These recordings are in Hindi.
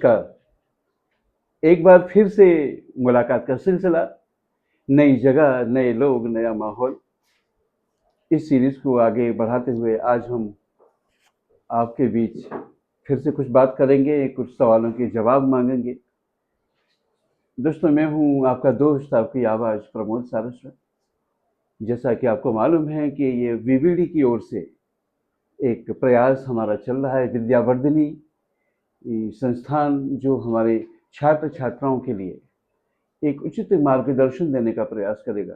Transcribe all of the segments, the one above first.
का एक बार फिर से मुलाकात का सिलसिला, नई जगह, नए लोग, नया माहौल। इस सीरीज को आगे बढ़ाते हुए आज हम आपके बीच फिर से कुछ बात करेंगे, कुछ सवालों के जवाब मांगेंगे। दोस्तों, मैं हूं आपका दोस्त, आपकी आवाज़ प्रमोद सारस्वत। जैसा कि आपको मालूम है कि ये वीवीडी की ओर से एक प्रयास हमारा चल रहा है, विद्यावर्धिनी संस्थान, जो हमारे छात्र छात्राओं के लिए एक उचित मार्गदर्शन देने का प्रयास करेगा।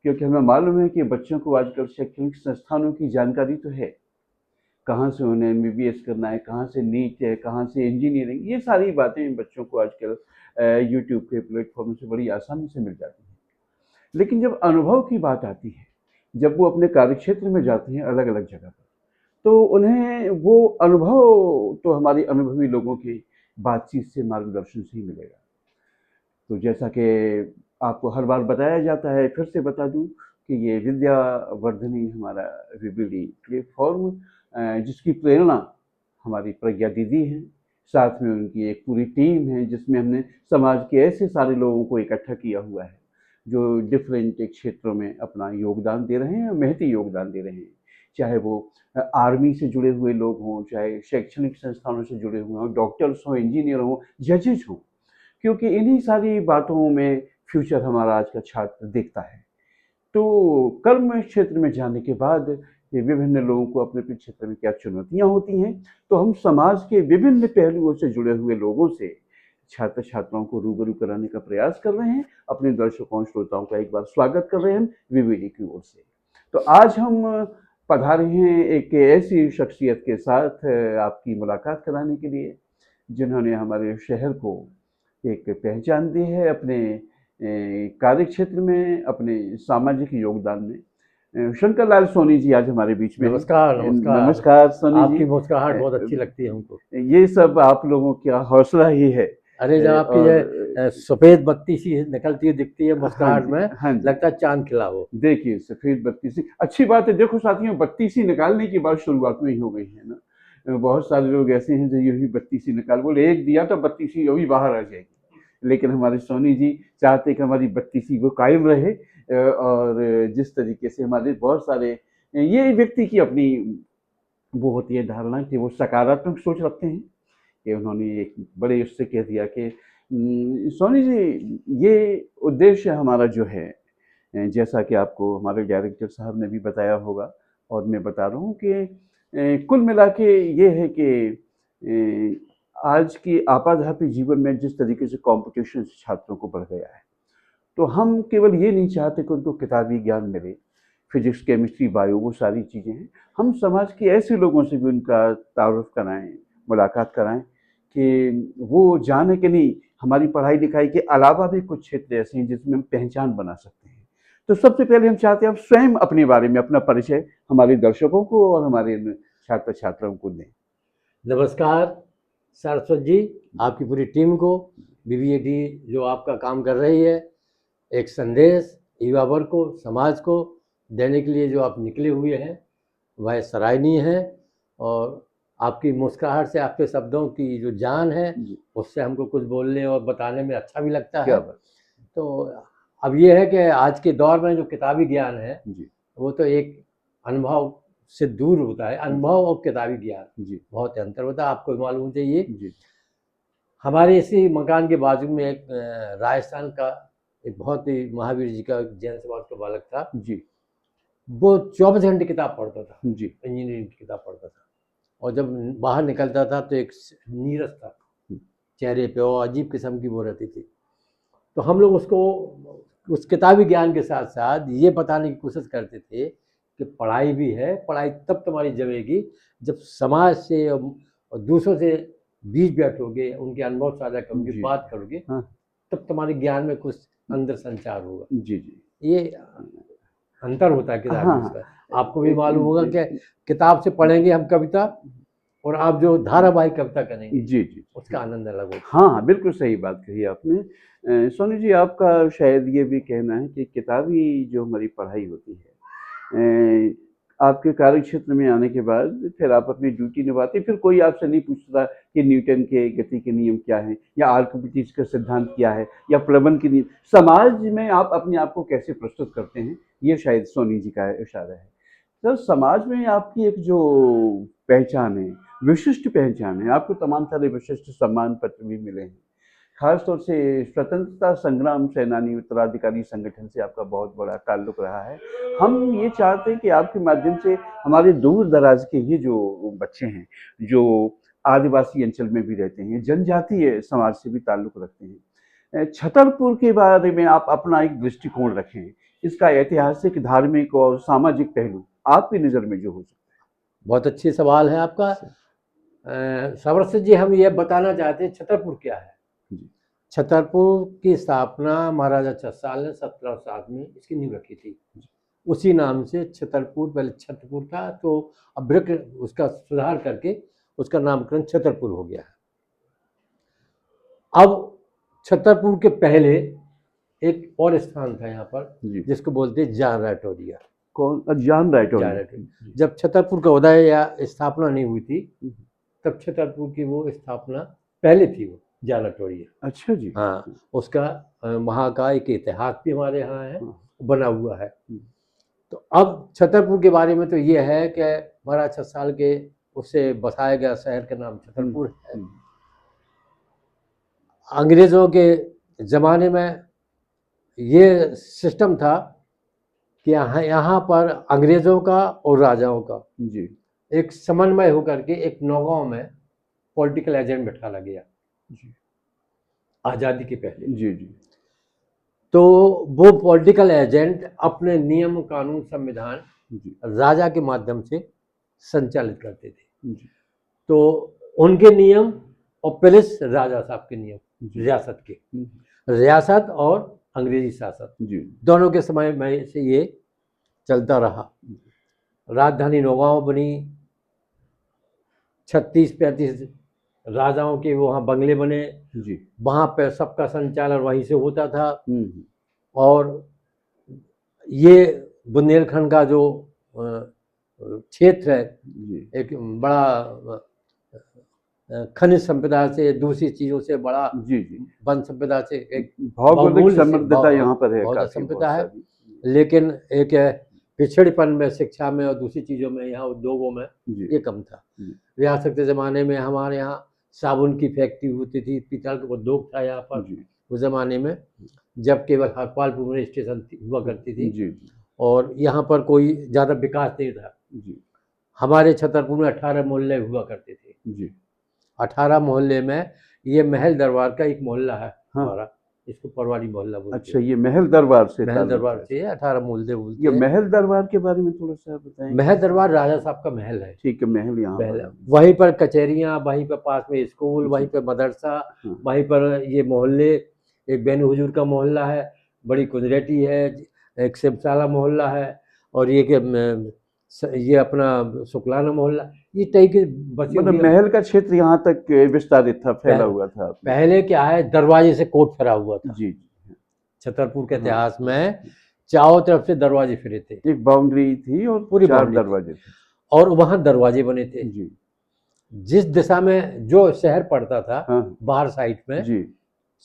क्योंकि हमें मालूम है कि बच्चों को आजकल शैक्षणिक संस्थानों की जानकारी तो है, कहाँ से उन्हें एमबीबीएस करना है, कहाँ से नीट है, कहाँ से इंजीनियरिंग, ये सारी बातें बच्चों को आजकल यूट्यूब के प्लेटफॉर्म से बड़ी आसानी से मिल जाती हैं। लेकिन जब अनुभव की बात आती है, जब वो अपने कार्यक्षेत्र में जाते हैं अलग अलग जगह पर, तो उन्हें वो अनुभव तो हमारी अनुभवी लोगों की बातचीत से, मार्गदर्शन से ही मिलेगा। तो जैसा कि आपको हर बार बताया जाता है, फिर से बता दूं कि ये विद्यावर्धिनी हमारा वीवीडी प्लेटफॉर्म, जिसकी प्रेरणा हमारी प्रज्ञा दीदी हैं, साथ में उनकी एक पूरी टीम है, जिसमें हमने समाज के ऐसे सारे लोगों को इकट्ठा किया हुआ है जो डिफरेंट क्षेत्रों में अपना योगदान दे रहे हैं, मेहनती योगदान दे रहे हैं। चाहे वो आर्मी से जुड़े हुए लोग हों, चाहे शैक्षणिक संस्थानों से जुड़े हुए हों, डॉक्टर्स हों, इंजीनियर हों, जजेस हों, क्योंकि इन्हीं सारी बातों में फ्यूचर हमारा आज का छात्र देखता है। तो कर्म क्षेत्र में जाने के बाद ये विभिन्न लोगों को अपने अपने क्षेत्र में क्या चुनौतियां होती हैं, तो हम समाज के विभिन्न पहलुओं से जुड़े हुए लोगों से छात्र छात्राओं को रूबरू कराने का प्रयास कर रहे हैं। अपने दर्शकों श्रोताओं का एक बार स्वागत कर रहे हैं वीवीडी की ओर से। तो आज हम पधारे हैं एक ऐसी शख्सियत के साथ आपकी मुलाकात कराने के लिए, जिन्होंने हमारे शहर को एक पहचान दी है अपने कार्य क्षेत्र में, अपने सामाजिक योगदान में। शंकर लाल सोनी जी आज हमारे बीच में हैं। नमस्कार नमस्कार। नमस्कार सोनी जी। आपकी मुस्कुराहट बहुत अच्छी लगती है हमको। ये सब आप लोगों का हौसला ही है। अरे जब आपकी और सफेद बत्ती सी निकलती है दिखती है हाँ मुस्कुराहट जी, में, हाँ जी। लगता है चांद खिला हो। देखिए, सफेद बत्ती सी अच्छी बात है। देखो साथियों, बत्ती सी निकालने की बात शुरुआत में ही हो गई है ना। बहुत सारे लोग ऐसे हैं जो यही बत्ती सी निकाल, बोले एक दिया तो बत्ती सी अभी बाहर आ जाएगी। लेकिन हमारे सोनी जी चाहते कि हमारी बत्ती सी वो कायम रहे। और जिस तरीके से हमारे बहुत सारे ये व्यक्ति की अपनी वो होती है धारणा कि वो सकारात्मक सोच रखते हैं, कि उन्होंने एक बड़े उससे कह दिया कि सोनी जी, ये उद्देश्य हमारा जो है, जैसा कि आपको हमारे डायरेक्टर साहब ने भी बताया होगा और मैं बता रहा हूँ कि कुल मिला के ये है कि आज की आपाधापी जीवन में जिस तरीके से कंपटीशन छात्रों को बढ़ गया है, तो हम केवल ये नहीं चाहते कि उनको किताबी ज्ञान मिले, फिजिक्स, केमिस्ट्री, बायो, वो सारी चीज़ें हैं। हम समाज के ऐसे लोगों से भी उनका तारुफ कराएं, मुलाकात कराएं, कि वो जाने कि नहीं, हमारी पढ़ाई लिखाई के अलावा भी कुछ क्षेत्र ऐसे हैं जिसमें हम पहचान बना सकते हैं। तो सबसे पहले हम चाहते हैं आप स्वयं अपने बारे में अपना परिचय हमारे दर्शकों को और हमारे छात्र छात्राओं को दें। नमस्कार सरस्वत जी, आपकी पूरी टीम को, वीवीडी जो आपका काम कर रही है, एक संदेश युवा वर्ग को, समाज को देने के लिए जो आप निकले हुए हैं वह सराहनीय है। और आपकी मुस्कुराहट से, आपके शब्दों की जो जान है, उससे हमको कुछ बोलने और बताने में अच्छा भी लगता क्या है। बात। तो अब ये है कि आज के दौर में जो किताबी ज्ञान है जी वो तो एक अनुभव से दूर होता है। अनुभव और किताबी ज्ञान जी बहुत अंतर होता है, आपको मालूम चाहिए। जी हमारे इसी मकान के बाजू में एक राजस्थान का एक बहुत ही महावीर जी का जैन समाज का बालक था। जी वो 24 घंटे किताब पढ़ता था, जी इंजीनियरिंग की किताब पढ़ता था, और जब बाहर निकलता था तो एक नीरस था चेहरे पे और अजीब किस्म की वो रहती थी। तो हम लोग उसको उस किताबी ज्ञान के साथ साथ ये बताने की कोशिश करते थे कि पढ़ाई भी है, पढ़ाई तब तुम्हारी जमेगी जब समाज से और दूसरों से बीच बैठोगे, उनके अनुभव साझा करोगे, जी बात करोगे, हाँ तब तुम्हारे ज्ञान में कुछ अंदर संचार होगा। जी जी ये अंतर होता है किताबी हाँ उसका। आपको भी मालूम होगा कि किताब से पढ़ेंगे हम कविता, और आप जो धारावाहिक कविता करेंगे जी जी उसका आनंद अलग होता है। हाँ, बिल्कुल सही बात कही आपने। सोनी जी, आपका शायद ये भी कहना है कि किताबी जो हमारी पढ़ाई होती है, आपके कार्य क्षेत्र में आने के बाद फिर आप अपनी ड्यूटी निभाते, फिर कोई आपसे नहीं पूछता कि न्यूटन के गति के नियम क्या हैं, या आर्किमिडीज का सिद्धांत क्या है, या प्लवन के नियम। समाज में आप अपने आप को कैसे प्रस्तुत करते हैं, ये शायद सोनी जी का इशारा है। तो समाज में आपकी एक जो पहचान है, विशिष्ट पहचान है, आपको तमाम सारे विशिष्ट सम्मान पत्र भी मिले हैं। खासतौर से स्वतंत्रता संग्राम सेनानी उत्तराधिकारी संगठन से आपका बहुत बड़ा ताल्लुक रहा है। हम ये चाहते हैं कि आपके माध्यम से हमारे दूर दराज के ये जो बच्चे हैं, जो आदिवासी अंचल में भी रहते हैं, जनजातीय समाज से भी ताल्लुक रखते हैं, छतरपुर के बारे में आप अपना एक दृष्टिकोण रखें, इसका ऐतिहासिक, धार्मिक और सामाजिक पहलू आपकी नज़र में जो हो सकता है। बहुत अच्छी सवाल है आपका सवरसिद्ध जी। हम ये बताना चाहते हैं छतरपुर क्या है। छतरपुर की स्थापना महाराजा छत्रसाल ने 1707 में इसकी नींव रखी थी। उसी नाम से छतरपुर, पहले छतरपुर था, तो अब उसका सुधार करके उसका नामकरण छतरपुर हो गया है। अब छतरपुर के पहले एक और स्थान था यहाँ पर, जिसको बोलते हैं जान रायटोरिया। कौन? जान रायटोरिया। जब छतरपुर का उदय या स्थापना नहीं हुई थी, तब छतरपुर की वो स्थापना पहले थी, वो जान रायटोरिया। अच्छा जी। हाँ, उसका वहाँ का एक इतिहास भी हमारे यहाँ है, बना हुआ है। तो अब छतरपुर के बारे में तो ये है कि महाराज छत्रसाल के उससे बसाया गया शहर का नाम छतरपुर है। अंग्रेजों के ज़माने में ये सिस्टम था कि यहाँ पर अंग्रेजों का और राजाओं का जी एक समन्वय होकर के एक नौगांव में पॉलिटिकल एजेंट बैठाला गया जी, आज़ादी के पहले। जी जी। तो वो पॉलिटिकल एजेंट अपने नियम, कानून, संविधान राजा के माध्यम से संचालित करते थे। तो उनके नियम और प्लस राजा साहब के नियम, रियासत के, रियासत और अंग्रेजी शासक दोनों के समय में से ये चलता रहा। राजधानी नौगांव बनी, 36-35 राजाओं के वहाँ बंगले बने, वहाँ पे सबका संचालन वहीं से होता था। और ये बुंदेलखंड का जो क्षेत्र है, एक बड़ा खनिज संपदा से, दूसरी चीजों से बड़ा, वन संपदा से, एक भौगोलिक समृद्धता यहाँ पर है, बहुत संपदा है। लेकिन एक पिछड़ेपन में, शिक्षा में और दूसरी चीज़ों में, यहाँ उद्योगों में ये कम था। रियासत के ज़माने में हमारे यहाँ साबुन की फैक्ट्री होती थी, पीतल का उद्योग था यहाँ पर उस ज़माने में, जब केवल हरपालपुर में स्टेशन हुआ करती थी और यहाँ पर कोई ज़्यादा विकास नहीं था। हमारे छतरपुर में 18 मोहल्ले हुआ करते थे। 18 मोहल्ले में ये महल दरबार का एक मोहल्ला है हमारा, इसको परवाड़ी मोहल्ला बोलते हैं। अच्छा, ये महल दरबार से 18 मोहल्ले बोलते हैं। ये महल दरबार के बारे में थोड़ा सा बताएं। महल दरबार राजा साहब का महल है। ठीक है, महल यहाँ वहीं पर कचहरियाँ, वहीं पर पास में स्कूल, वहीं पर मदरसा, वहीं पर ये मोहल्ले, एक बेन हुजूर का मोहल्ला है, बड़ी कुदरती है, एक शिवशाला मोहल्ला है, और ये अपना शुक्लाना मोहल्ला, ये कई के बचे। मतलब महल का क्षेत्र यहाँ तक विस्तारित था, फैला हुआ था। पहले क्या है, दरवाजे से कोट फैला हुआ था। जी। छतरपुर के इतिहास में चारों तरफ से दरवाजे फिरे थे, एक बाउंड्री थी और पूरी 4 दरवाजे थे, और वहाँ दरवाजे बने थे। जिस दिशा में जो शहर पड़ता था, बाहर साइड में,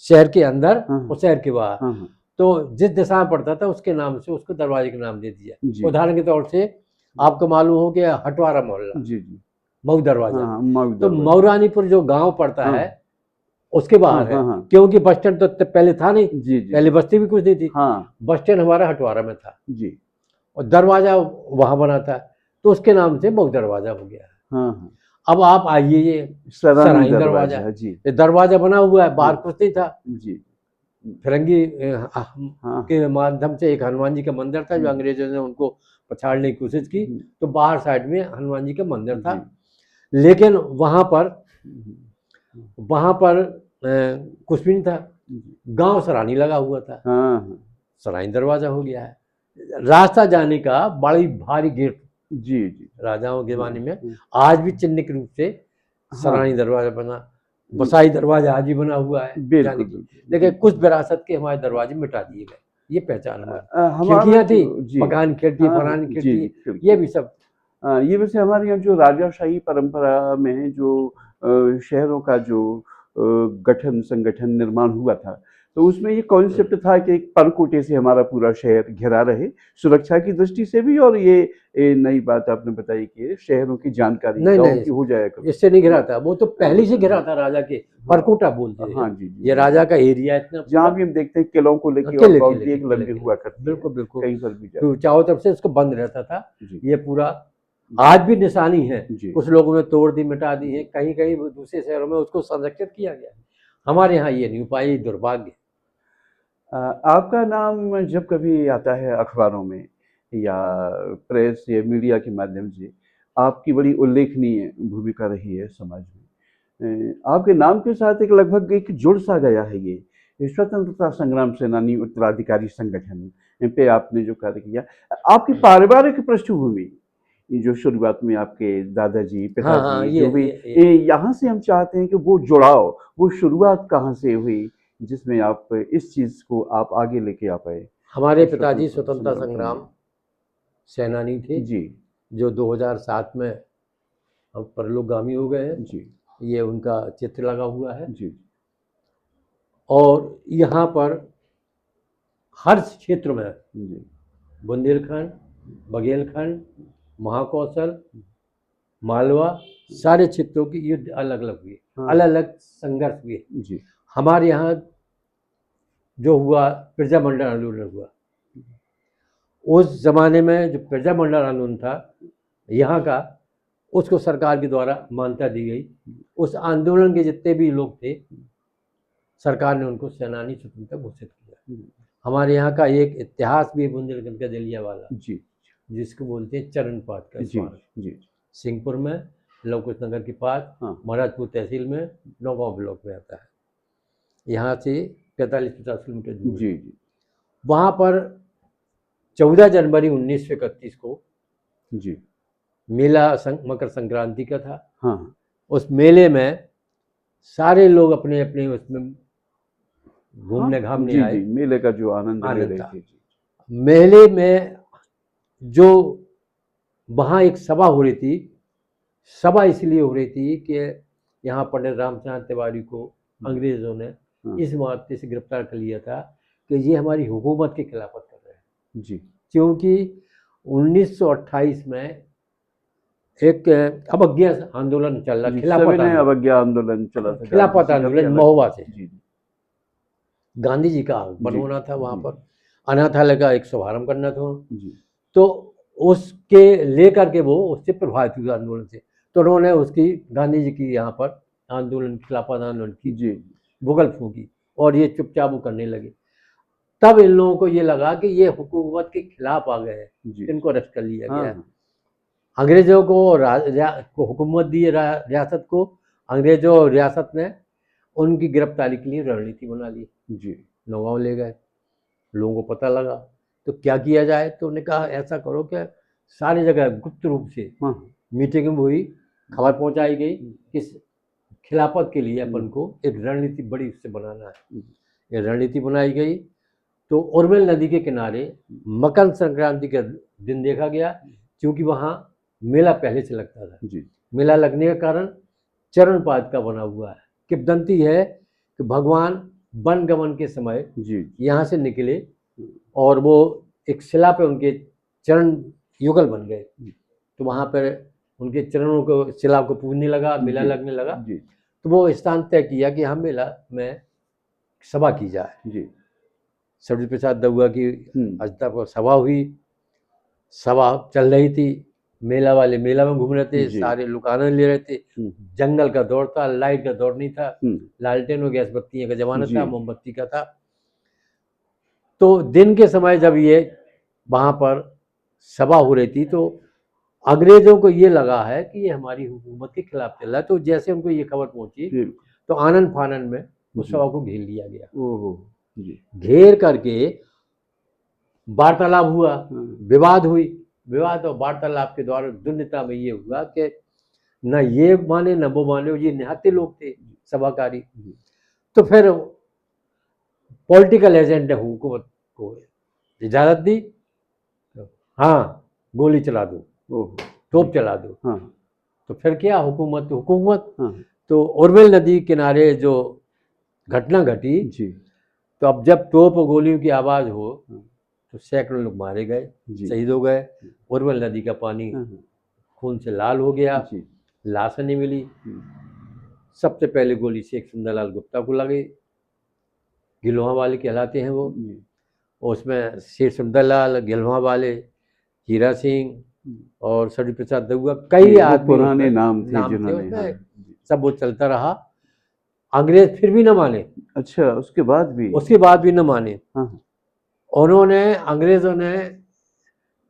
शहर के अंदर और शहर के बाहर, तो जिस दिशा में पड़ता था उसके नाम से उसको दरवाजे का नाम दे दिया। उदाहरण के तौर से आपको मालूम हो कि हटवारा मोहल्ला, मऊ दरवाजा, तो मऊरानीपुर जो गांव पड़ता है उसके बाहर है, क्योंकि बस स्टैंड तो पहले था नहीं, पहले बस्ती भी कुछ नहीं थी। बस स्टैंड हमारा हटवारा में था और दरवाजा वहां बना था, तो उसके नाम से मऊ दरवाजा हो गया। अब आप आइए, ये सराही दरवाजा, ये दरवाजा बना हुआ है, बाहर कुछ नहीं था। फिरंगी के माध्यम से एक हनुमान जी का मंदिर था, जो अंग्रेजों ने उनको पछाड़ने की कोशिश की, तो बाहर साइड में हनुमान जी का मंदिर था। लेकिन वहाँ पर कुछ भी नहीं था, गांव सरानी लगा हुआ था। सरानी दरवाजा हो गया है। रास्ता जाने का बड़ी भारी गेट राजाओं के जमाने में, आज भी चिन्ह के रूप से सरानी दरवाजा बना, बसाई दरवाजा आज भी बना हुआ है। लेकिन कुछ विरासत के हमारे दरवाजे मिटा दिए गए, ये पहचान हुआ। खिड़कियाँ थी, मकान खिड़की, फरानी खिड़की, ये भी सब ये वैसे हमारे यहाँ जो राजाशाही परंपरा में जो शहरों का जो गठन संगठन निर्माण हुआ था, तो उसमें ये कॉन्सेप्ट था कि एक परकोटे से हमारा पूरा शहर घिरा रहे, सुरक्षा की दृष्टि से भी, और ये नई बात आपने बताई कि शहरों की जानकारी नहीं गाँव नहीं, की हो जाया करो। इससे नहीं घिरा था, वो तो पहले से घिरा था राजा के, परकोटा बोलते हैं। हाँ जी, जी। ये राजा का एरिया इतना जहाँ भी हम देखते हैं किलों को लेके और किले बाउंड्री किले एक किले लंबी किले हुआ करती है, बिल्कुल बिल्कुल, कहीं पर भी जाते तो चारों तरफ से इसको बंद रहता था। जी। ये पूरा आज भी निशानी है, जी। कुछ लोगों ने तोड़ दी, मिटा दी है, कहीं कहीं दूसरे शहरों में उसको संरक्षित किया गया। हमारे यहाँ ये नहीं हो पाया, ये दुर्भाग्य। आपका नाम जब कभी आता है अखबारों में या प्रेस या मीडिया के माध्यम से, आपकी बड़ी उल्लेखनीय भूमिका रही है समाज में। आपके नाम के साथ एक लगभग एक जुड़ सा गया है ये स्वतंत्रता संग्राम सेनानी उत्तराधिकारी संगठन पे आपने जो कार्य किया। आपकी पारिवारिक पृष्ठभूमि, ये जो शुरुआत में आपके दादाजी हाँ पिताजी ये जो भी, ये यहाँ से हम चाहते हैं कि वो जुड़ाव, वो शुरुआत कहाँ से हुई जिसमें आप इस चीज को आप आगे लेके आ पाए? हमारे पिताजी स्वतंत्रता संग्राम सेनानी थे, जी जो 2007 में अब परलोकगामी हो गए हैं। जी ये उनका चित्र लगा हुआ है। जी और यहाँ पर हर क्षेत्र में, जी बुंदेलखंड, बघेलखंड, महाकौशल, मालवा, सारे क्षेत्रों की युद्ध अलग अलग हुए, हाँ। अलग अलग संघर्ष हुए। जी हमारे यहाँ जो हुआ प्रजामंडल आंदोलन हुआ, उस जमाने में जो प्रजामंडल आंदोलन था यहाँ का, उसको सरकार के द्वारा मान्यता दी गई। उस आंदोलन के जितने भी लोग थे, सरकार ने उनको सेनानी स्वतंत्रता घोषित किया। हमारे यहाँ का एक इतिहास भी है बुंदेलखंड का, जलियांवाला, जी जिसको बोलते हैं चरणपात का जी स्मारक, जी सिंहपुर में, लवकुश नगर के पास, हाँ। महाराजपुर तहसील में, नौगांव ब्लॉक में आता है। यहाँ से 45-50 किलोमीटर दूर। जी जी वहाँ पर 14 जनवरी 1931 को जी मेला मकर संक्रांति का था। हाँ उस मेले में सारे लोग अपने अपने उसमें घूमने घामने जी आए। जी, मेले का जो आनंद ले आनंद रहे था। थे। जी मेले में जो वहाँ एक सभा हो रही थी, सभा इसलिए हो रही थी कि यहाँ पंडित रामचंद्र तिवारी को अंग्रेजों ने इस मामले से गिरफ्तार कर लिया था कि ये हमारी हुकूमत के खिलाफत कर रहे हैं। जी क्योंकि 1928 में एक अवज्ञा आंदोलन चल रहा, खिलाफत सविनय आंदोलन, अवज्ञा आंदोलन चला था, खिलाफत आंदोलन महोबा से। जी गांधी जी का बनवाना था वहाँ पर, अनाथालय का एक शुभारंभ करना था। जी तो उसके लेकर के वो उससे प्रभावित हुए आंदोलन से, तो उन्होंने उसकी गांधी जी की यहाँ पर आंदोलन, खिलाफत आंदोलन की जी भुगल फूकी, और ये चुपचाप वो करने लगे। तब इन लोगों को ये लगा कि ये हुकूमत के खिलाफ आ गए हैं, इनको अरेस्ट कर लिया गया है। अंग्रेजों को हुकूमत दी रियासत को, अंग्रेजों और रियासत ने उनकी गिरफ्तारी के लिए रणनीति बना ली। जी नौगांव ले गए, लोगों को पता लगा, तो क्या किया जाए, तो उन्होंने कहा ऐसा करो कि सारी जगह गुप्त रूप से मीटिंग हुई, खबर पहुंचाई गई कि खिलाफत के लिए अपन को एक रणनीति बड़ी उससे बनाना है। ये रणनीति बनाई गई। तो उर्मिल नदी के किनारे मकर संक्रांति का दिन देखा गया, क्योंकि वहाँ मेला पहले से लगता था। जी मेला लगने के कारण चरणपाद का बना हुआ है। किंवदंती है कि भगवान वन गमन के समय जी यहाँ से निकले और वो एक शिला पे उनके चरण युगल बन गए, तो वहाँ पर उनके चरणों को, शिला को पूजने लगा, मेला लगने लगा। तो वो स्थान तय किया कि हम मेला में सभा की जाए। जी सब्जी प्रसाद दउआ की अजता पर सभा हुई, सभा चल रही थी, मेला वाले मेला में घूम रहे थे, सारे लोग आनंद ले रहे थे। जंगल का दौर था, लाइट का दौर नहीं था, लालटेन और गैस बत्तियां का जमाना था, मोमबत्ती का था। तो दिन के समय जब ये वहाँ पर सभा हो रही थी, तो अंग्रेजों को ये लगा है कि ये हमारी हुकूमत के खिलाफ चल रहा है। तो जैसे उनको ये खबर पहुंची, तो आनन फानन में उस सभा को घेर लिया गया। घेर करके वार्तालाप हुआ, विवाद हुई। विवाद और वार्तालाप के द्वारा दुर्निता में ये हुआ कि न ये माने न वो माने, ये निहत्थे लोग थे सभाकारी। तो फिर पॉलिटिकल एजेंट ने हुकूमत को इजाजत दी, हाँ गोली चला दो। तोप चला दो। हाँ तो फिर क्या, हुकूमत। हाँ तो उर्मिल नदी किनारे जो घटना घटी, जी तो अब जब तोप और गोलियों की आवाज़ हो हाँ तो सैकड़ों लोग मारे गए, जी शहीद हो गए। उर्मिल नदी का पानी हाँ हाँ, खून से लाल हो गया, जी लाशें नहीं मिली। हम्म, सबसे पहले गोली शेख सुंदरलाल गुप्ता को लगी, गिलोहा वाले कहलाते हैं वो। जी उसमें शेख सुंदरलाल, गिलोहा वाले, हीरा सिंह और सरी प्रसाद दउआ, कई वो आदमी पुराने उसमें नाम थे नाम थे जिन्होंने, हाँ उसमें। जी। सब वो चलता रहा। अंग्रेज फिर भी न माने, अच्छा, उसके बाद भी? उसके बाद भी न माने। हाँ उन्होंने, अंग्रेजों ने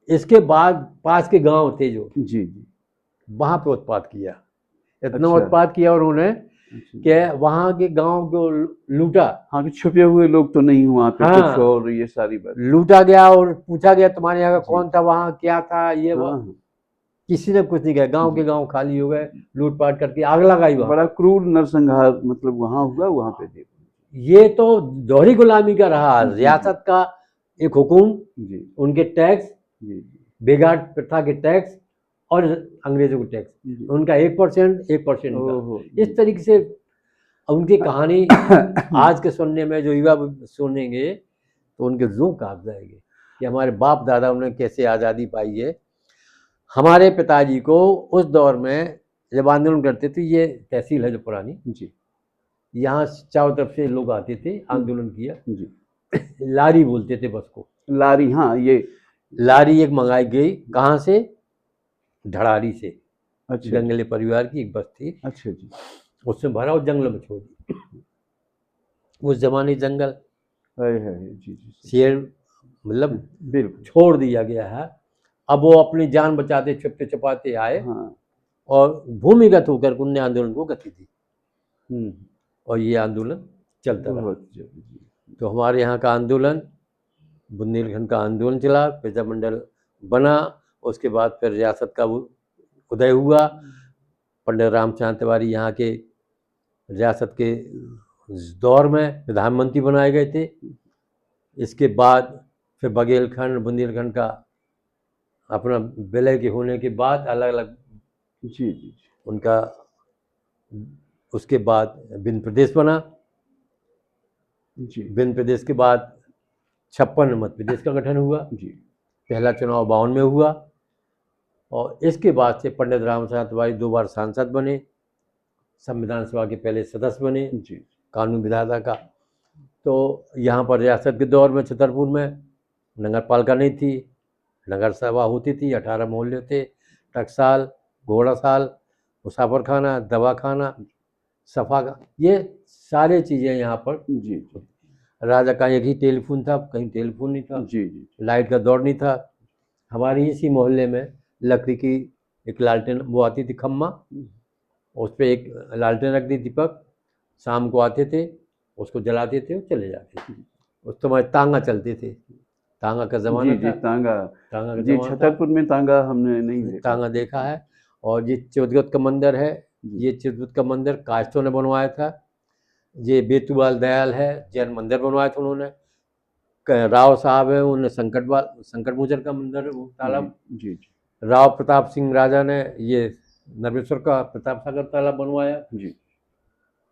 इसके बाद पास के गांव थे जो, जी जी वहां पे उत्पात किया। इतना अच्छा उत्पात किया उन्होंने अच्छा। कि वहां के गांव को लूटा। हाँ, कि छुपे हुए लोग तो नहीं हुआ पे कुछ, हाँ, और ये सारी बात। लूटा गया और पूछा गया तुम्हारे यहाँ का जी कौन था, वहां क्या था, ये वो। हाँ हाँ किसी ने कुछ नहीं कहा, गांव जी। के गांव खाली हो गए, लूटपाट करके आग लगाई वहां बड़ा पर। क्रूर नरसंहार मतलब वहां हुआ, वहां पे देखो। ये तो दोहरी गुलामी का रहा, जी जी रियासत का एक हुकुम, जी उनके टैक्स, जी बेगार प्रथा के टैक्स और अंग्रेजों के टैक्स, जी। उनका 1% का। ओहो इस तरीके से उनकी कहानी जी आज के सुनने में जो युवा सुनेंगे तो उनके रूह कांप जाएंगे कि हमारे बाप दादा उन्होंने कैसे आज़ादी पाई है। हमारे पिताजी को उस दौर में जब आंदोलन करते थे, ये तहसील है जो पुरानी, जी यहाँ चारों तरफ से लोग आते थे, आंदोलन किया। जी। लारी बोलते थे बस को। लारी, हाँ ये। लारी एक मंगाई गई, कहाँ से? ढड़ारी से। अच्छा जंगली परिवार की एक बस थी, अच्छा जी। उसमें भरा और जंगल में छोड़ दी। उस जमाने जंगल हाय हाय, जी जी शेर मतलब बिल्कुल। छोड़ दिया गया है। अब वो अपनी जान बचाते छुपते छुपाते आए हाँ और भूमिगत होकर उनने आंदोलन को गति दी हम्म, और ये आंदोलन चलता रहा। बहुत जरूरी जी। तो हमारे यहाँ का आंदोलन, बुंदेलखंड का आंदोलन चला, प्रजामंडल बना। उसके बाद फिर रियासत का उदय हुआ। पंडित रामचंद्र तिवारी यहाँ के रियासत के दौर में प्रधानमंत्री बनाए गए थे। इसके बाद फिर बघेलखंड, बुंदेलखंड का अपना विलय के होने के बाद अलग अलग जी जी जी उनका, उसके बाद बिन प्रदेश बना। जी बिन प्रदेश के बाद 56 मध्य प्रदेश का गठन हुआ। जी पहला चुनाव 52 में हुआ और इसके बाद से पंडित रामचंद्र तिवारी 2 बार सांसद बने, संविधान सभा के पहले सदस्य बने, जी कानून विधाता का। तो यहाँ पर रियासत के दौर में छतरपुर में नगर पालिका नहीं थी, नगर सभा होती थी, 18 मोहल्ले थे, टकसाल, घोड़ासाल, मुसाफर खाना, दवा खाना, सफा का, ये सारे चीज़ें यहाँ पर। जी राजा का एक ही टेलीफोन था, कहीं टेलीफोन नहीं था, जी जी लाइट का दौर नहीं था। हमारे इसी मोहल्ले में लकड़ी की एक लालटेन वो आती थी, खम्मा, उस पर एक लालटेन रख दी, दीपक, शाम को आते थे, उसको जलाते थे और चले जाते थे। उस समय तांगा चलते थे, तांगा का ज़माना जी जी। था, तांगा, तांगा का जी ज़माना था। छतरपुर में तांगा हमने नहीं देखा। तांगा देखा है। और ये चित्रगुप्त का मंदिर है, जी ये चित्रगुप्त का मंदिर कायस्थों ने बनवाया था। ये बेतुवाल दयाल है, जैन मंदिर बनवाया था उन्होंने। राव साहब है, उन्होंने संकट मोचन का मंदिर, वो तालाब। जी जी राव प्रताप सिंह राजा ने ये नरवेश्वर का प्रताप सागर तालाब बनवाया। जी।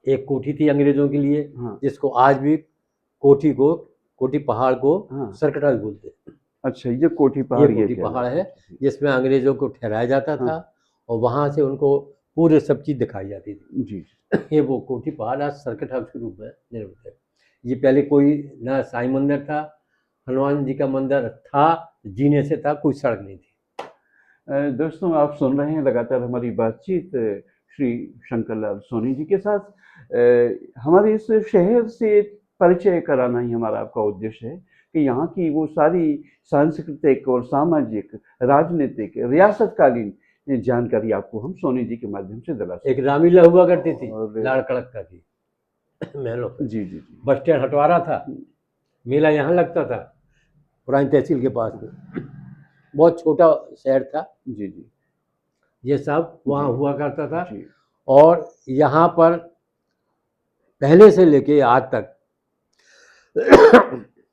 एक कोठी थी अंग्रेजों के लिए, हाँ जिसको आज भी कोठी पहाड़ को हाँ। सरकटा भी बोलते हैं। अच्छा, ये कोठी ये पहाड़, ये कोठी क्या पहाड़ है? है जिसमें अंग्रेजों को ठहराया जाता था हाँ और वहाँ से उनको पूरे सब चीज़ दिखाई जाती थी। जी ये वो कोठी पहाड़ आज सर्किट हाउस के रूप में निर्मित है। ये पहले कोई ना साईं मंदिर था, हनुमान जी का मंदिर था, जीने से था, कोई सड़क नहीं थी। दोस्तों, आप सुन रहे हैं लगातार हमारी बातचीत श्री शंकरलाल सोनी जी के साथ। हमारे इस शहर से परिचय कराना ही हमारा आपका उद्देश्य है कि यहाँ की वो सारी सांस्कृतिक और सामाजिक, राजनीतिक, रियासतकालीन जानकारी आपको हम सोनी जी के माध्यम से दिला एक सकें। रामीला हुआ करती थी और लाड़ कड़कता की महलों पर। जी जी जी बस स्टैंड हटवारा था, मेला यहाँ लगता था पुरानी तहसील के पास में। बहुत छोटा शहर था, जी जी ये सब वहाँ जी हुआ करता था। जी। और यहाँ पर पहले से लेके आज तक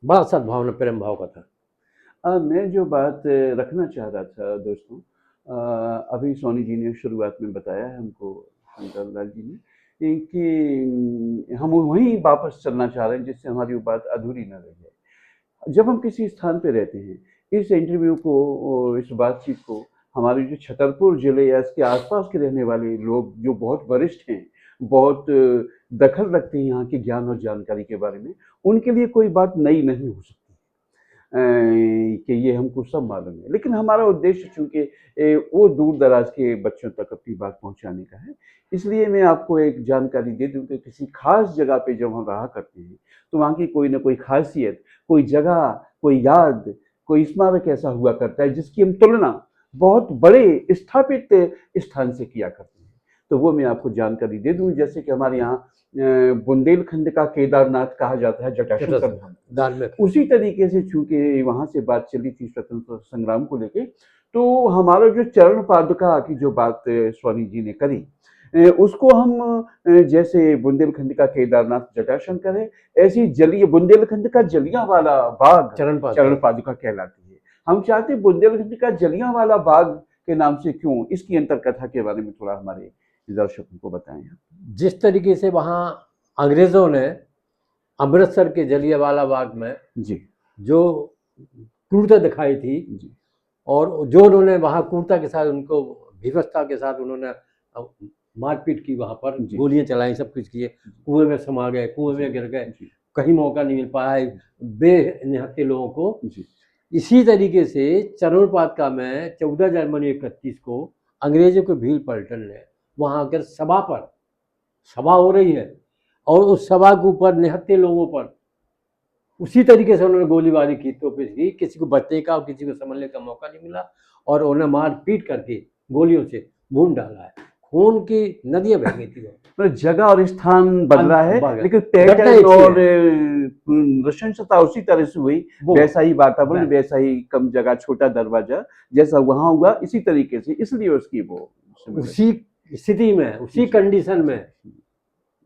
बड़ा सद्भावना प्रेम भाव का था। मैं जो बात रखना चाह रहा था दोस्तों, अभी सोनी जी ने शुरुआत में बताया है हमको, शंकर लाल जी ने, कि हम वहीं वापस चलना चाह रहे हैं जिससे हमारी वो बात अधूरी न रह जाए। जब हम किसी स्थान पे रहते हैं, इस इंटरव्यू को, इस बातचीत को हमारे जो छतरपुर जिले या इसके आसपास के रहने वाले लोग जो बहुत वरिष्ठ हैं, बहुत दखल रखते हैं यहाँ के ज्ञान और जानकारी के बारे में, उनके लिए कोई बात नई नहीं हो सकती कि ये हमको सब मालूम है। लेकिन हमारा उद्देश्य चूंकि वो दूर दराज के बच्चों तक अपनी बात पहुंचाने का है, इसलिए मैं आपको एक जानकारी दे दूं कि किसी खास जगह पे जब हम रहा करते हैं तो वहाँ की कोई ना कोई खासियत, कोई जगह, कोई याद, कोई स्मारक ऐसा हुआ करता है जिसकी हम तुलना बहुत बड़े स्थापित स्थान से किया करते हैं। तो वो मैं आपको जानकारी दे दूं, जैसे कि हमारे यहाँ बुंदेलखंड का केदारनाथ कहा जाता है जटाशंकर धाम। धार्मिक उसी तरीके से चूंकि वहां से बात चली थी स्वतंत्रता संग्राम को लेके, तो हमारा जो चरण पादुका की जो बात स्वामी जी ने करी, उसको हम जैसे बुंदेलखंड का केदारनाथ जटाशंकर है, ऐसी जलीय बुंदेलखंड का जलियांवाला बाग चरण पादुका कहलाती है। हम चाहते बुंदेलखंड का जलियांवाला बाग के नाम से क्यों, इसकी अंतरकथा के बारे में थोड़ा हमारे दर्शकों को बताएं। जिस तरीके से वहाँ अंग्रेजों ने अमृतसर के जलियांवाला बाग में जी जो क्रूरता दिखाई थी जी, और जो उन्होंने वहाँ क्रूरता के साथ, उनको विवशता के साथ उन्होंने मारपीट की, वहाँ पर गोलियां चलाई, सब कुछ किए, कुएं में समा गए, कुएं में गिर गए, कहीं मौका नहीं मिल पाया बेनिहत्थे लोगों को। इसी तरीके से चरण पादुका में 14 जनवरी 31 को अंग्रेजों के भील पलटन ने वहाँ आकर सभा हो रही है और उस सभा के ऊपर निहत्थे लोगों पर उसी तरीके से उन्होंने गोलीबारी की, तो किसी को बचने का और किसी को संभलने का मौका नहीं मिला और उन्हें मार पीट करके गोलियों से भून डाला है। खून की नदियां बह गई थी। मतलब जगह और स्थान बदला है, लेकिन घटना पैटर्न एक ही और नृशंसता उसी तरह से हुई, वैसा ही वातावरण, वैसा ही कम जगह, छोटा दरवाजा, जैसा वहां हुआ इसी तरीके से, इसलिए उसकी वो उसी स्थिति में, उसी कंडीशन में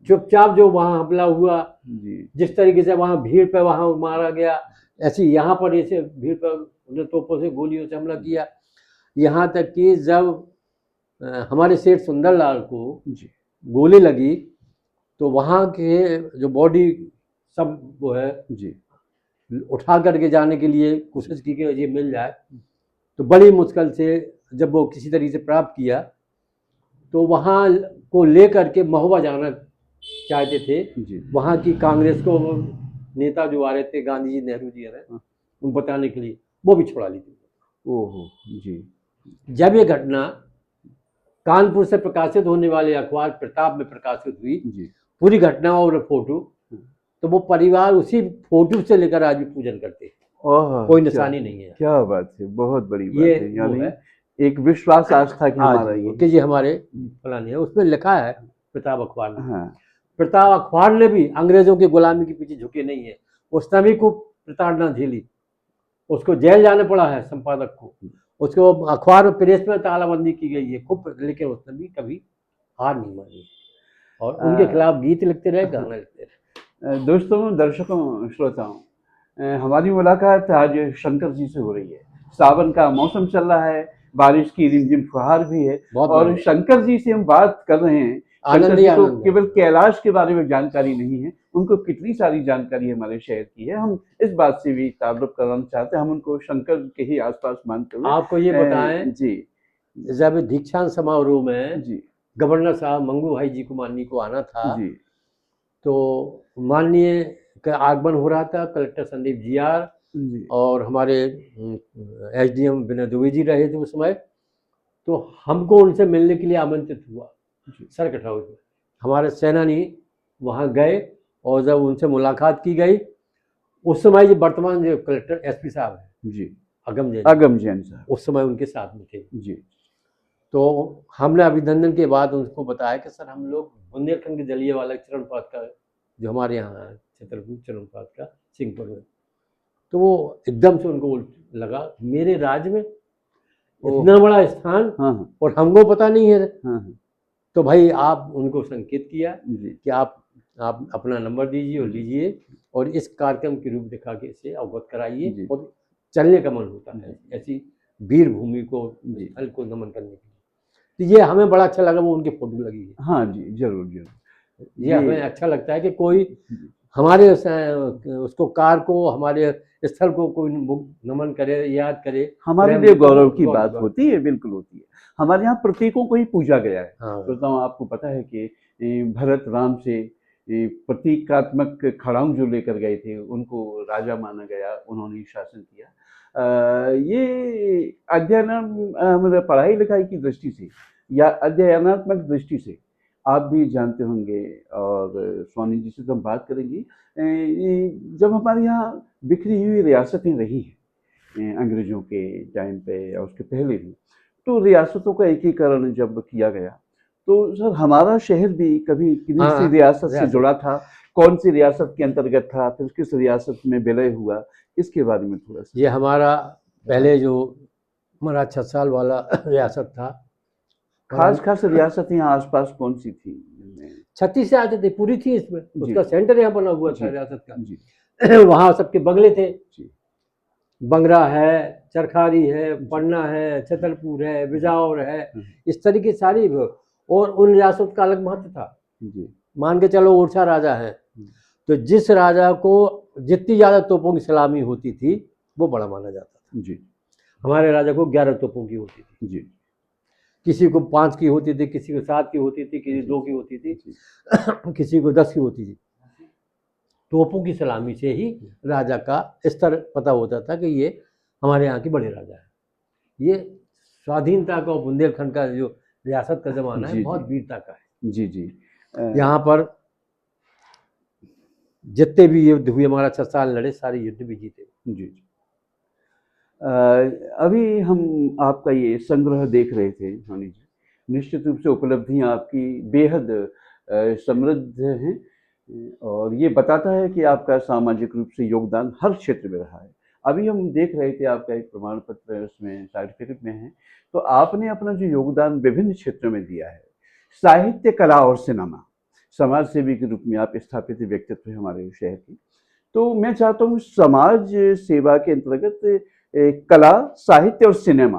चुपचाप जो वहां हमला हुआ, जिस तरीके से वहां भीड़ पे वहां मारा गया, ऐसे यहाँ पर ऐसे भीड़ पर उन्हें तोपों से गोलियों से हमला किया। यहाँ तक कि जब हमारे सेठ सुंदरलाल को गोली लगी तो वहाँ के जो बॉडी सब वो है उठा करके जाने के लिए कोशिश की कि ये मिल जाए, तो बड़ी मुश्किल से जब वो किसी तरीके से प्राप्त किया तो वहाँ को लेकर के महुआ जाना चाहते थे। वहाँ की कांग्रेस को नेता जो आ रहे थे, गांधी जी, नेहरू जी आ रहे, उन बताने के लिए वो भी छोड़ा ली थी। ओहो जी। जब ये घटना कानपुर से प्रकाशित होने वाले अखबार प्रताप में प्रकाशित हुई, पूरी घटना और फोटो, तो वो परिवार उसी फोटो से लेकर आज भी पूजन करते हैं, कोई निशानी नहीं है। क्या बात है, बहुत बड़ी बात है, यानी है एक विश्वास आस्था की हमारा ये हमारे फलानी है। उसमें लिखा है प्रताप अखबार में, प्रताप अखबार ने भी अंग्रेजों की गुलामी के पीछे झुके नहीं है, उसने भी खूब प्रताड़ना झेली, उसको जेल जाने पड़ा है संपादक को, उसको अखबार में प्रेस में तालाबंदी की गई है खूब, लेकिन उसने भी कभी हार नहीं मानी और उनके खिलाफ गीत लिखते रहे, गाना लिखते रहे। दोस्तों, दर्शकों, श्रोताओं, हमारी मुलाकात आज शंकर जी से हो रही है। सावन का मौसम चल रहा है, बारिश की रिमझिम फुहार भी है और शंकर जी से हम बात कर रहे हैं। शंकर जी को केवल कैलाश के बारे में जानकारी नहीं है, उनको कितनी सारी जानकारी हमारे शहर की है। हम इस बात से भी ताल्लुक कराना चाहते हैं, हम उनको शंकर के ही आसपास मानते हुए आपको ये बताएं जी, जब दीक्षांत समारोह में जी गवर्नर साहब मंगू भाई जी को माननीय को आना था जी, तो माननीय का आगमन हो रहा था, कलेक्टर संदीप जीआर और हमारे एसडीएम विनय दुबे जी रहे थे उस समय, तो हमको उनसे मिलने के लिए आमंत्रित हुआ सर्किट हाउस में। हमारे सेनानी वहाँ गए और जब उनसे मुलाकात की गई, उस समय जो वर्तमान जो कलेक्टर एसपी साहब हैं जी, अगम जैन साहब, उस समय उनके साथ में थे जी। तो हमने अभिनंदन के बाद उनको बताया कि सर हम लोग बुंदेलखंड के जलियांवाला चरण पादुका जो हमारे यहाँ है छतरपुर चरण पादुका सिंहपुर में, तो वो एकदम से उनको लगा मेरे राज्य में इतना बड़ा स्थान और हमको पता नहीं है। तो भाई आप उनको संकेत किया कि आप अपना नंबर दीजिए और लीजिए और इस कार्यक्रम की रूपरेखा के से अवगत कराइए और चलने का मन होता है। ऐसी वीर भूमि को, जी। स्थल को नमन करने के लिए। तो ये हमें बड़ा अच्छा लगा, वो उनकी फोटो लगी है। हाँ जी, जरूर जरूर। ये हमें अच्छा लगता है कि कोई जी, हमारे उसको कार को, हमारे स्थल को कोई नमन करे, याद करे, हमारे प्रेम लिए दिखाए, गौरव की गौरव बात गौरव। होती है, बिल्कुल होती है। हमारे यहाँ प्रतीकों को ही पूजा गया है। हाँ तो आपको पता है कि भरत राम से प्रतीकात्मक खड़ाऊं जो लेकर गए थे, उनको राजा माना गया, उन्होंने शासन किया। ये अध्ययन, मतलब पढ़ाई लिखाई की दृष्टि से या अध्ययनात्मक दृष्टि से आप भी जानते होंगे, और स्वामी जी से तो हम बात करेंगे। जब हमारे यहाँ बिखरी हुई रियासतें रही हैं अंग्रेजों के टाइम पे या उसके पहले भी, तो रियासतों का एकीकरण जब किया गया, तो सर हमारा शहर भी कभी किसी सी हाँ, रियासत से रियासत। जुड़ा था? कौन सी रियासत के अंतर्गत था, फिर किस रियासत में विलय हुआ, इसके बारे में थोड़ा सा ये हमारा पहले जो हमारा 6 साल वाला रियासत था, और खास खास रियासतें यहाँ आसपास कौन सी थी जिनमें? 36 से आते थे, पूरी थी इसमें। जी उसका सेंटर यहाँ बना हुआ था जी रियासत का। जी वहाँ सबके बंगले थे, जी बंगरा है, चरखारी है, पन्ना है, छतरपुर है, बिजावर है, इस तरह की सारी। और उन रियासत का अलग महत्व था। जी मान के चलो ओरछा राजा है, तो जिस राजा को जितनी ज़्यादा तोपों की सलामी होती थी वो बड़ा माना जाता था। जी हमारे राजा को 11 तोपों की होती थी, जी किसी को 5 की होती थी, किसी को 7 की होती थी, किसी 2 की होती थी, किसी को 10 की होती थी। तोपों की सलामी से ही राजा का स्तर पता होता था कि ये हमारे यहाँ के बड़े राजा है। ये स्वाधीनता का, बुंदेलखंड का जो रियासत का जमाना है, जी बहुत जी वीरता का है। जी जी यहाँ पर जितने भी युद्ध हुए, हमारा 6 साल लड़े, सारे युद्ध भी जीते। जी अभी हम आपका ये संग्रह देख रहे थे हानि जी, निश्चित रूप से उपलब्धियां आपकी बेहद समृद्ध हैं, और ये बताता है कि आपका सामाजिक रूप से योगदान हर क्षेत्र में रहा है। अभी हम देख रहे थे आपका एक प्रमाण पत्र उसमें सर्टिफिकेट में है, तो आपने अपना जो योगदान विभिन्न क्षेत्रों में दिया है, साहित्य, कला और सिनेमा, समाज सेवी के रूप में आप स्थापित व्यक्तित्व है हमारे शहर के। तो मैं चाहता हूँ समाज सेवा के अंतर्गत कला, साहित्य और सिनेमा,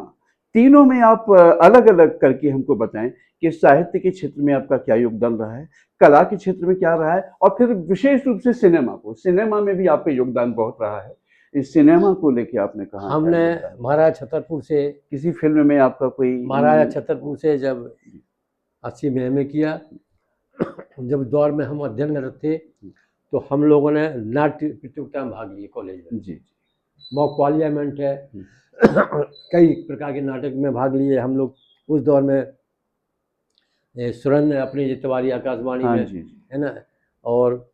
तीनों में आप अलग अलग करके हमको बताएं कि साहित्य के क्षेत्र में आपका क्या योगदान रहा है, कला के क्षेत्र में क्या रहा है, और फिर विशेष रूप से सिनेमा में भी आपका योगदान बहुत रहा है। इस सिनेमा को लेके आपने कहा क्या हमने योगदान? महाराजा छतरपुर से, किसी फिल्म में आपका कोई? महाराजा छतरपुर से जब 80 में किया, जब दौर में हम अध्ययनरत थे, तो हम लोगों ने नाट्य प्रतियोगिता में भाग लिए कॉलेज में। जी मॉक पार्लियामेंट है, कई प्रकार के नाटक में भाग लिए हम लोग। उस दौर में सुरन अपनी जितवारी आकाशवाणी हाँ में, जी है ना, और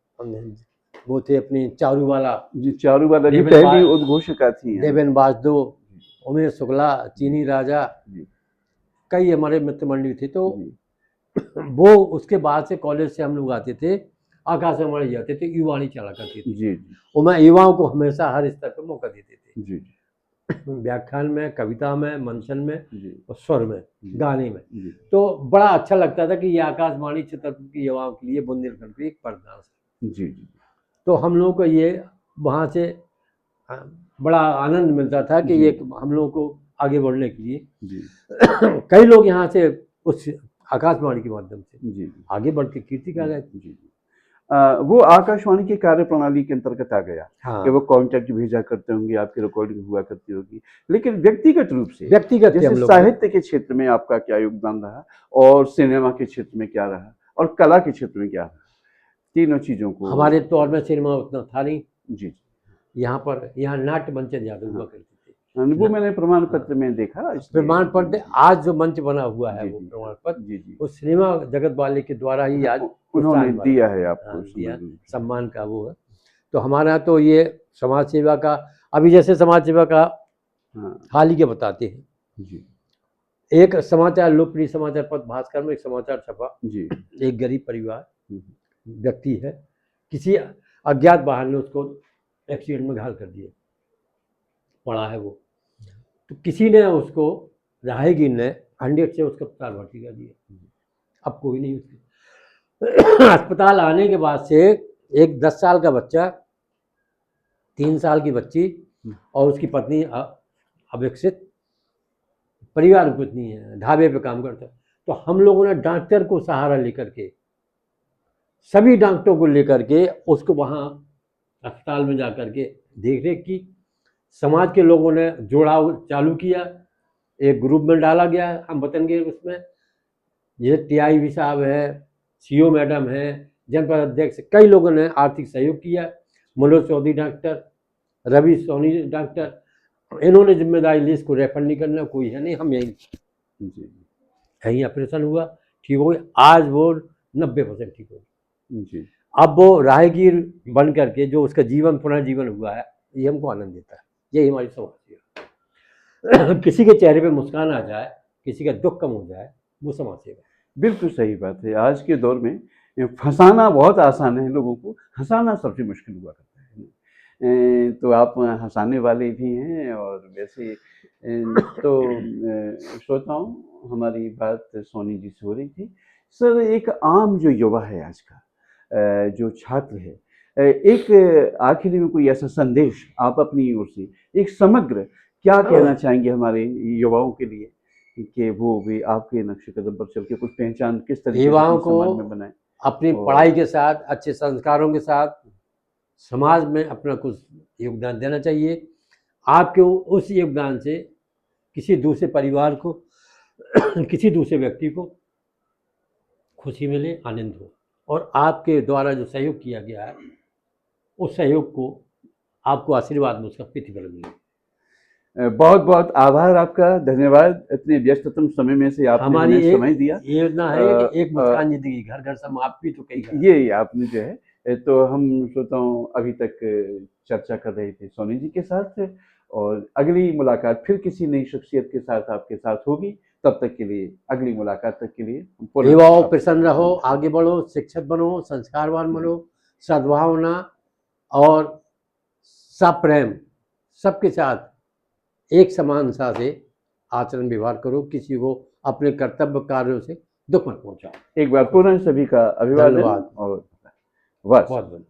वो थे अपनी चारूवाला, जी, चारूवाला जी देवेन पहली बा- उद्घोषिका थी। देवेन बाजदो, उमेश शुक्ला, चीनी राजा, जी कई हमारे मित्र मंडली थी। तो जी वो उसके बाद से कॉलेज से हम लोग आते थे, आकाशवाणी जाते थे, युवाणी चला करती थी। जी और मैं युवाओं को हमेशा हर स्तर पर मौका देते थे, जी व्याख्यान में, कविता में, मंचन में जी और स्वर में, गाने में। जी तो बड़ा अच्छा लगता था कि ये आकाशवाणी छतरपुर की युवाओं के लिए बुंदेलखंड की एक वरदान है। जी जी तो हम लोगों को ये वहाँ से बड़ा आनंद मिलता था कि जी। ये हम लोगों को आगे बढ़ने के लिए जी कई लोग यहाँ से उस आकाशवाणी के माध्यम से जी आगे बढ़ के कीर्ति का गए। जी वो आकाशवाणी की कार्यप्रणाली के अंतर्गत आ गया कि वो हाँ, कॉन्टैक्ट भेजा करते होंगे, आपकी रिकॉर्डिंग हुआ करती होगी। लेकिन व्यक्तिगत रूप से व्यक्तिगत थे जैसे हम लोग। साहित्य के क्षेत्र में आपका क्या योगदान रहा, और सिनेमा के क्षेत्र में क्या रहा, और कला के क्षेत्र में क्या रहा, तीनों चीजों को? हमारे दौर में सिनेमा उतना था नहीं। जी यहाँ नाट्य मंच ज्यादा हुआ करते थे। वो मैंने प्रमाण पत्र में देखा। प्रमाण पत्र आज जो मंच बना हुआ है, जी वो जी प्रमाण पत्र जी जी वो सिनेमा जगत वाले के द्वारा ही आज उन्होंने प्रोत्साहन दिया वाला, है आपको, हाँ, दिया, समझ लीजिए। सम्मान का वो है। तो हमारा तो ये समाज सेवा का, अभी जैसे समाज सेवा का हाँ हाल ही के बताते हैं। जी एक समाचार, लोकप्रिय समाचार पत्र भास्कर में एक समाचार छपा। जी एक गरीब परिवार व्यक्ति है, किसी अज्ञात वाहन ने उसको एक्सीडेंट में घायल कर दिया, पड़ा है वो। तो किसी ने उसको, राहगीर ने 100 से उसका अस्पताल भर्ती कर दिया। अब कोई नहीं उसके अस्पताल आने के बाद से एक 10 साल का बच्चा, 3 साल की बच्ची और उसकी पत्नी अविकसित, परिवार कुछ नहीं है, ढाबे पे काम करता है। तो हम लोगों ने डॉक्टर को सहारा लेकर के, सभी डॉक्टरों को लेकर के उसको वहाँ अस्पताल में जा कर के देख रेख की। समाज के लोगों ने जोड़ाव चालू किया, एक ग्रुप में डाला गया, हम वतन उसमें जैसे टीआईवी साहब है, सीओ मैडम है, जनपद अध्यक्ष, कई लोगों ने आर्थिक सहयोग किया। मनोज चौधरी डॉक्टर, रवि सोनी डॉक्टर, इन्होंने जिम्मेदारी ली, इसको रेफर नहीं करना, कोई है नहीं, हम यहीं ऑपरेशन हुआ, ठीक हो गया। आज वो 90% ठीक हो गया। अब वो राहगीर बन करके जो उसका जीवन पुनर्जीवन हुआ है, ये हमको आनंद देता है। यही हमारी समाज सेवा। किसी के चेहरे पे मुस्कान आ जाए, किसी का दुख कम हो जाए, वो समाज सेवा। बिल्कुल सही बात है। आज के दौर में फंसाना बहुत आसान है, लोगों को हंसाना सबसे मुश्किल हुआ करता है। तो आप हंसाने वाले भी हैं, और वैसे तो श्रोताओं, हमारी बात सोनी जी से हो रही थी। सर, एक आम जो युवा है आज का, जो छात्र है, एक आखिरी में कोई ऐसा संदेश आप अपनी ओर से, एक समग्र क्या कहना चाहेंगे हमारे युवाओं के लिए कि वो भी आपके नक्शे कदम पर चल के कुछ पहचान किस तरीके से युवाओं अपने को समाज में बनाए? अपनी पढ़ाई के साथ, अच्छे संस्कारों के साथ समाज में अपना कुछ योगदान देना चाहिए। आपके उस योगदान से किसी दूसरे परिवार को किसी दूसरे व्यक्ति को खुशी मिले, आनंद हो, और आपके द्वारा जो सहयोग किया गया है, उस सहयोग को आपको आशीर्वाद में उसका प्रतिफल मिले। बहुत बहुत आभार आपका, धन्यवाद। इतने व्यस्ततम समय में से आपने हमारी हमें समय दिया। ये योजना है कि एक मुस्कान जिंदगी, घर घर समाप्ति तो कई घर। ये आपने जो है, तो हम श्रोताओं अभी तक चर्चा कर रहे थे सोनी जी के साथ, और अगली मुलाकात फिर किसी नई शख्सियत के साथ आपके साथ होगी। तब तक के लिए, अगली मुलाकात तक के लिए युवाओं प्रसन्न रहो, आगे बढ़ो, शिक्षक बनो, संस्कारवान बनो, सद्भावना और सप्रेम सबके साथ एक समानता से आचरण व्यवहार करो, किसी को अपने कर्तव्य कार्यों से दुख मत पहुंचाओ। एक बार पुनः सभी का अभिवादन धन्यवाद और बस। बहुत बहुत